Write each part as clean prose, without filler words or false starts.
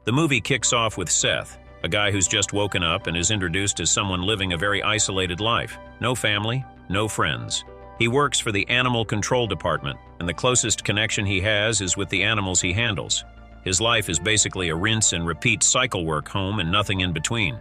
The movie kicks off with Seth, a guy who's just woken up and is introduced as someone living a very isolated life. No family, no friends. He works for the Animal Control Department, and the closest connection he has is with the animals he handles. His life is basically a rinse and repeat cycle work home and nothing in between.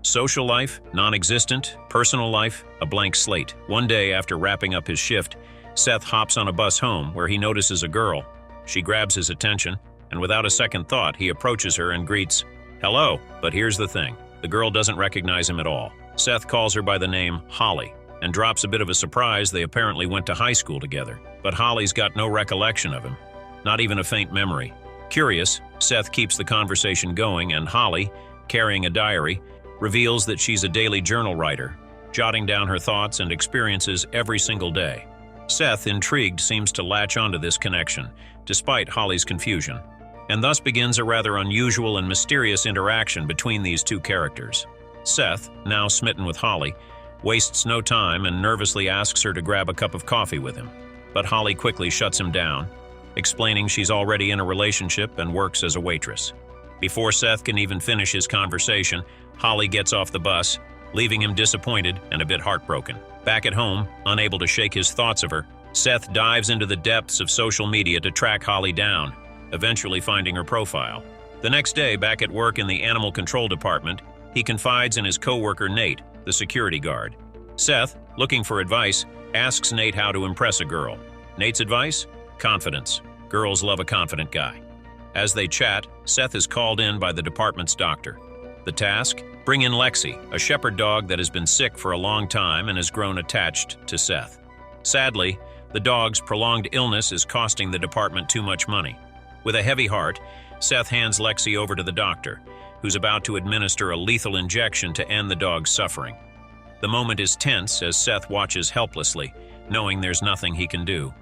Social life, non-existent. Personal life, a blank slate. One day after wrapping up his shift, Seth hops on a bus home where he notices a girl. She grabs his attention, and without a second thought, he approaches her and greets, "Hello." But here's the thing. The girl doesn't recognize him at all. Seth calls her by the name Holly, and drops a bit of a surprise. They apparently went to high school together. But Holly's got no recollection of him, not even a faint memory. Curious, Seth keeps the conversation going, and Holly, carrying a diary, reveals that she's a daily journal writer, jotting down her thoughts and experiences every single day. Seth, intrigued, seems to latch onto this connection, despite Holly's confusion, and thus begins a rather unusual and mysterious interaction between these two characters. Seth, now smitten with Holly, wastes no time and nervously asks her to grab a cup of coffee with him. But Holly quickly shuts him down, explaining she's already in a relationship and works as a waitress. Before Seth can even finish his conversation, Holly gets off the bus, leaving him disappointed and a bit heartbroken. Back at home, unable to shake his thoughts of her, Seth dives into the depths of social media to track Holly down, eventually finding her profile. The next day, back at work in the Animal Control Department, he confides in his coworker Nate, the security guard. Seth, looking for advice, asks Nate how to impress a girl. Nate's advice? Confidence. Girls love a confident guy. As they chat, Seth is called in by the department's doctor. The task? Bring in Lexi, a shepherd dog that has been sick for a long time and has grown attached to Seth. Sadly, the dog's prolonged illness is costing the department too much money. With a heavy heart, Seth hands Lexi over to the doctor, who's about to administer a lethal injection to end the dog's suffering. The moment is tense as Seth watches helplessly, knowing there's nothing he can do.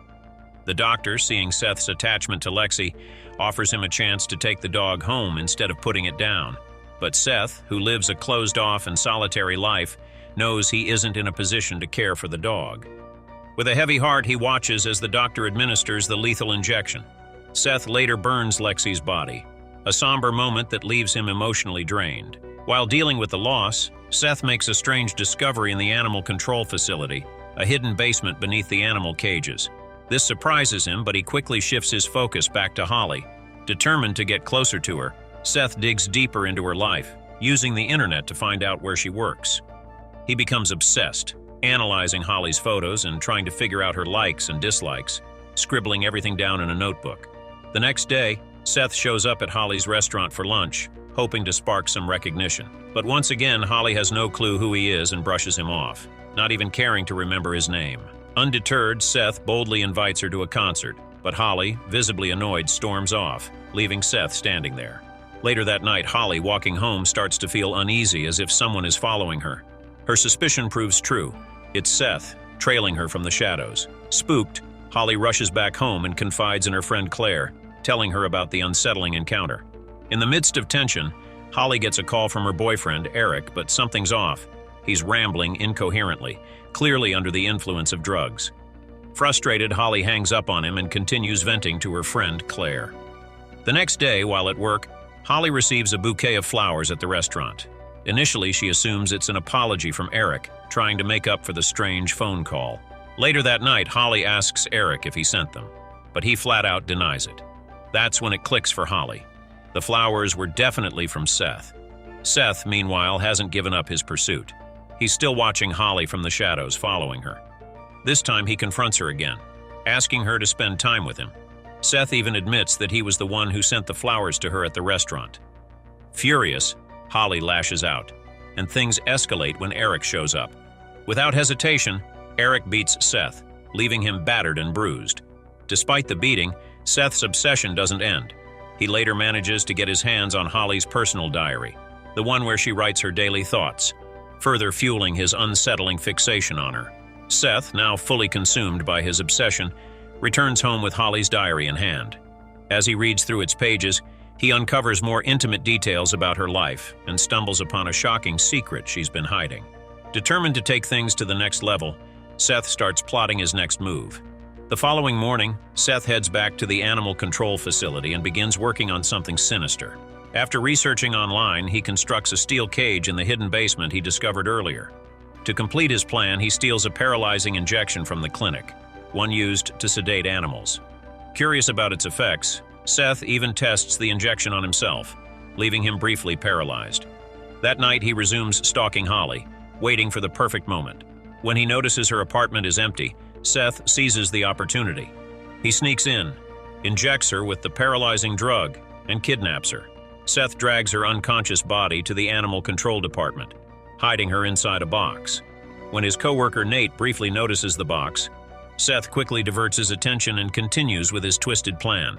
The doctor, seeing Seth's attachment to Lexi, offers him a chance to take the dog home instead of putting it down. But Seth, who lives a closed-off and solitary life, knows he isn't in a position to care for the dog. With a heavy heart, he watches as the doctor administers the lethal injection. Seth later burns Lexi's body, a somber moment that leaves him emotionally drained. While dealing with the loss, Seth makes a strange discovery in the animal control facility, a hidden basement beneath the animal cages. This surprises him, but he quickly shifts his focus back to Holly. Determined to get closer to her, Seth digs deeper into her life, using the internet to find out where she works. He becomes obsessed, analyzing Holly's photos and trying to figure out her likes and dislikes, scribbling everything down in a notebook. The next day, Seth shows up at Holly's restaurant for lunch, hoping to spark some recognition. But once again, Holly has no clue who he is and brushes him off, not even caring to remember his name. Undeterred, Seth boldly invites her to a concert, but Holly, visibly annoyed, storms off, leaving Seth standing there. Later that night, Holly, walking home, starts to feel uneasy as if someone is following her. Her suspicion proves true. It's Seth, trailing her from the shadows. Spooked, Holly rushes back home and confides in her friend Claire, telling her about the unsettling encounter. In the midst of tension, Holly gets a call from her boyfriend, Eric, but something's off. He's rambling incoherently, clearly under the influence of drugs. Frustrated, Holly hangs up on him and continues venting to her friend, Claire. The next day, while at work, Holly receives a bouquet of flowers at the restaurant. Initially, she assumes it's an apology from Eric, trying to make up for the strange phone call. Later that night, Holly asks Eric if he sent them, but he flat out denies it. That's when it clicks for Holly. The flowers were definitely from Seth. Seth, meanwhile, hasn't given up his pursuit. He's still watching Holly from the shadows, following her. This time, he confronts her again, asking her to spend time with him. Seth even admits that he was the one who sent the flowers to her at the restaurant. Furious, Holly lashes out, and things escalate when Eric shows up. Without hesitation, Eric beats Seth, leaving him battered and bruised. Despite the beating, Seth's obsession doesn't end. He later manages to get his hands on Holly's personal diary, the one where she writes her daily thoughts, further fueling his unsettling fixation on her. Seth, now fully consumed by his obsession, returns home with Holly's diary in hand. As he reads through its pages, he uncovers more intimate details about her life and stumbles upon a shocking secret she's been hiding. Determined to take things to the next level, Seth starts plotting his next move. The following morning, Seth heads back to the animal control facility and begins working on something sinister. After researching online, he constructs a steel cage in the hidden basement he discovered earlier. To complete his plan, he steals a paralyzing injection from the clinic, one used to sedate animals. Curious about its effects, Seth even tests the injection on himself, leaving him briefly paralyzed. That night, he resumes stalking Holly, waiting for the perfect moment. When he notices her apartment is empty, Seth seizes the opportunity. He sneaks in, injects her with the paralyzing drug, and kidnaps her. Seth drags her unconscious body to the animal control department, hiding her inside a box. When his coworker Nate briefly notices the box, Seth quickly diverts his attention and continues with his twisted plan.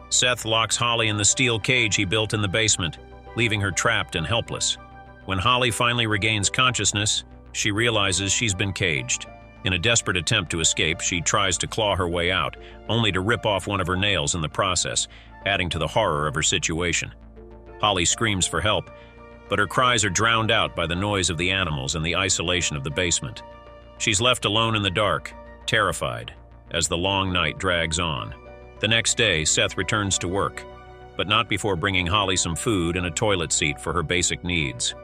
Seth locks Holly in the steel cage he built in the basement, leaving her trapped and helpless. When Holly finally regains consciousness, she realizes she's been caged. In a desperate attempt to escape, she tries to claw her way out, only to rip off one of her nails in the process, adding to the horror of her situation. Holly screams for help, but her cries are drowned out by the noise of the animals and the isolation of the basement. She's left alone in the dark, terrified, as the long night drags on. The next day, Seth returns to work, but not before bringing Holly some food and a toilet seat for her basic needs.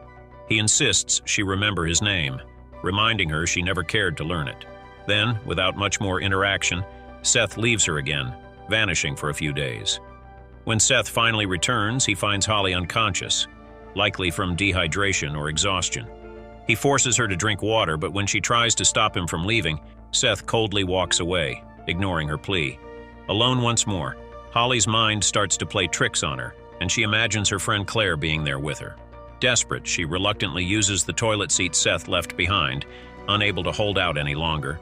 He insists she remember his name, reminding her she never cared to learn it. Then, without much more interaction, Seth leaves her again, vanishing for a few days. When Seth finally returns, he finds Holly unconscious, likely from dehydration or exhaustion. He forces her to drink water, but when she tries to stop him from leaving, Seth coldly walks away, ignoring her plea. Alone once more, Holly's mind starts to play tricks on her, and she imagines her friend Claire being there with her. Desperate, she reluctantly uses the toilet seat Seth left behind, unable to hold out any longer.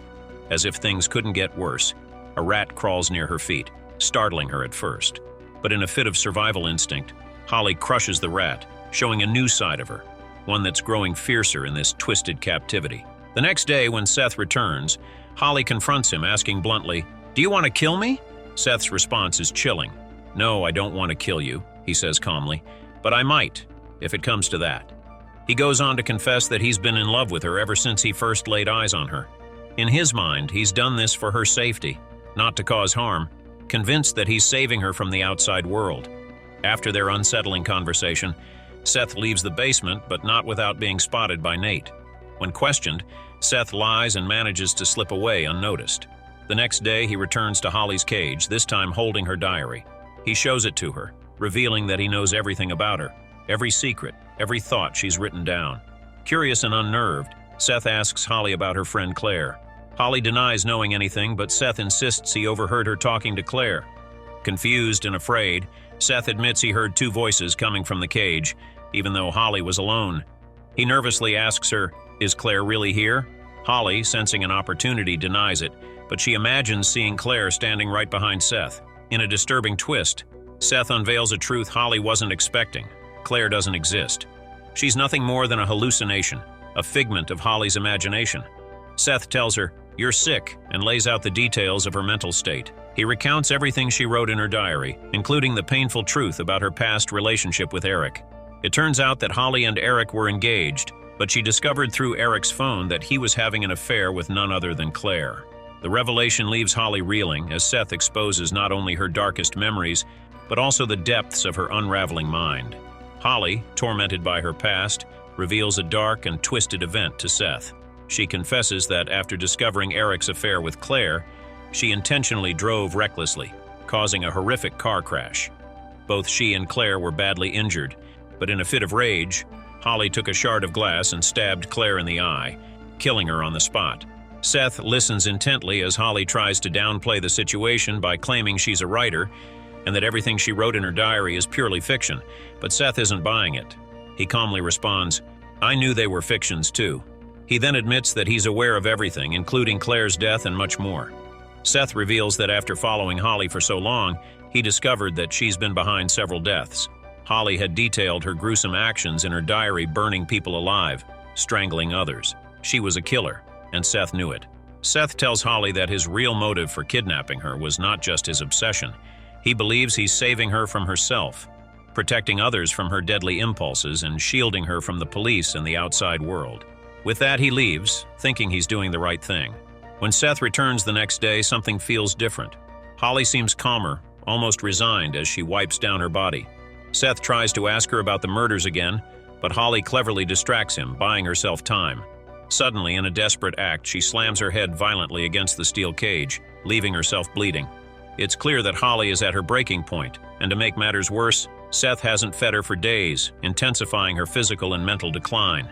As if things couldn't get worse, a rat crawls near her feet, startling her at first. But in a fit of survival instinct, Holly crushes the rat, showing a new side of her, one that's growing fiercer in this twisted captivity. The next day, when Seth returns, Holly confronts him, asking bluntly, "Do you want to kill me?" Seth's response is chilling. "No, I don't want to kill you," he says calmly, "but I might, if it comes to that." He goes on to confess that he's been in love with her ever since he first laid eyes on her. In his mind, he's done this for her safety, not to cause harm, convinced that he's saving her from the outside world. After their unsettling conversation, Seth leaves the basement, but not without being spotted by Nate. When questioned, Seth lies and manages to slip away unnoticed. The next day, he returns to Holly's cage, this time holding her diary. He shows it to her, revealing that he knows everything about her, every secret, every thought she's written down. Curious and unnerved, Seth asks Holly about her friend Claire. Holly denies knowing anything, but Seth insists he overheard her talking to Claire. Confused and afraid, Seth admits he heard two voices coming from the cage, even though Holly was alone. He nervously asks her, "Is Claire really here?" Holly, sensing an opportunity, denies it, but she imagines seeing Claire standing right behind Seth. In a disturbing twist, Seth unveils a truth Holly wasn't expecting. Claire doesn't exist. She's nothing more than a hallucination, a figment of Holly's imagination. Seth tells her, "You're sick," and lays out the details of her mental state. He recounts everything she wrote in her diary, including the painful truth about her past relationship with Eric. It turns out that Holly and Eric were engaged, but she discovered through Eric's phone that he was having an affair with none other than Claire. The revelation leaves Holly reeling as Seth exposes not only her darkest memories, but also the depths of her unraveling mind. Holly, tormented by her past, reveals a dark and twisted event to Seth. She confesses that after discovering Eric's affair with Claire, she intentionally drove recklessly, causing a horrific car crash. Both she and Claire were badly injured, but in a fit of rage, Holly took a shard of glass and stabbed Claire in the eye, killing her on the spot. Seth listens intently as Holly tries to downplay the situation by claiming she's a writer and that everything she wrote in her diary is purely fiction, but Seth isn't buying it. He calmly responds, "I knew they were fictions too." He then admits that he's aware of everything, including Claire's death and much more. Seth reveals that after following Holly for so long, he discovered that she's been behind several deaths. Holly had detailed her gruesome actions in her diary, burning people alive, strangling others. She was a killer, and Seth knew it. Seth tells Holly that his real motive for kidnapping her was not just his obsession. He believes he's saving her from herself, protecting others from her deadly impulses, and shielding her from the police and the outside world. With that, he leaves, thinking he's doing the right thing. When Seth returns the next day, something feels different. Holly seems calmer, almost resigned as she wipes down her body. Seth tries to ask her about the murders again, but Holly cleverly distracts him, buying herself time. Suddenly, in a desperate act, she slams her head violently against the steel cage, leaving herself bleeding. It's clear that Holly is at her breaking point, and to make matters worse, Seth hasn't fed her for days, intensifying her physical and mental decline.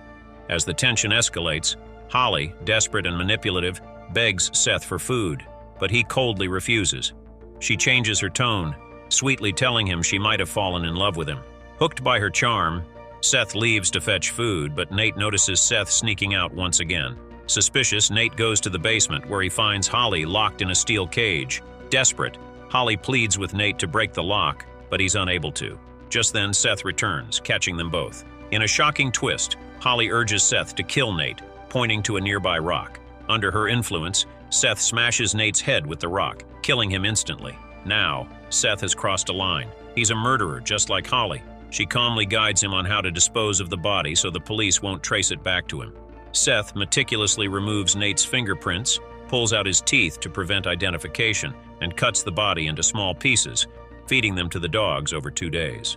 As the tension escalates, Holly, desperate and manipulative, begs Seth for food, but he coldly refuses. She changes her tone, sweetly telling him she might have fallen in love with him. Hooked by her charm, Seth leaves to fetch food, but Nate notices Seth sneaking out once again. Suspicious, Nate goes to the basement where he finds Holly locked in a steel cage. Desperate, Holly pleads with Nate to break the lock, but he's unable to. Just then, Seth returns, catching them both. In a shocking twist, Holly urges Seth to kill Nate, pointing to a nearby rock. Under her influence, Seth smashes Nate's head with the rock, killing him instantly. Now, Seth has crossed a line. He's a murderer, just like Holly. She calmly guides him on how to dispose of the body so the police won't trace it back to him. Seth meticulously removes Nate's fingerprints, pulls out his teeth to prevent identification, and cuts the body into small pieces, feeding them to the dogs over 2 days.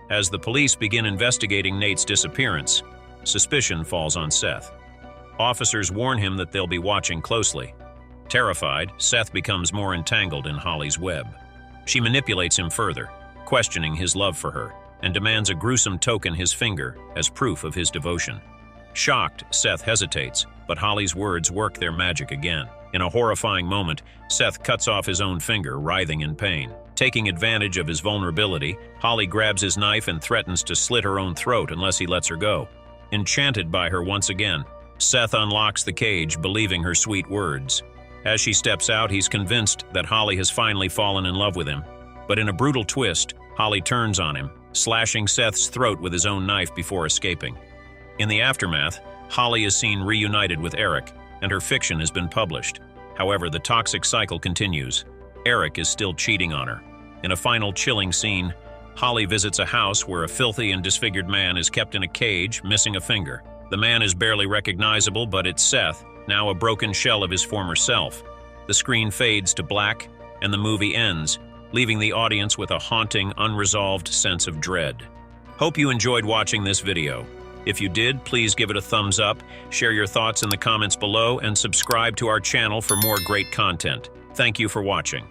As the police begin investigating Nate's disappearance, suspicion falls on Seth. Officers warn him that they'll be watching closely. Terrified, Seth becomes more entangled in Holly's web. She manipulates him further, questioning his love for her, and demands a gruesome token, his finger, as proof of his devotion. Shocked, Seth hesitates, but Holly's words work their magic again. In a horrifying moment, Seth cuts off his own finger, writhing in pain. Taking advantage of his vulnerability, Holly grabs his knife and threatens to slit her own throat unless he lets her go. Enchanted by her once again, Seth unlocks the cage, believing her sweet words. As she steps out, he's convinced that Holly has finally fallen in love with him. But in a brutal twist, Holly turns on him, slashing Seth's throat with his own knife before escaping. In the aftermath, Holly is seen reunited with Eric, and her fiction has been published. However, the toxic cycle continues. Eric is still cheating on her. In a final chilling scene, Holly visits a house where a filthy and disfigured man is kept in a cage, missing a finger. The man is barely recognizable, but it's Seth, now a broken shell of his former self. The screen fades to black, and the movie ends, leaving the audience with a haunting, unresolved sense of dread. Hope you enjoyed watching this video. If you did, please give it a thumbs up, share your thoughts in the comments below, and subscribe to our channel for more great content. Thank you for watching.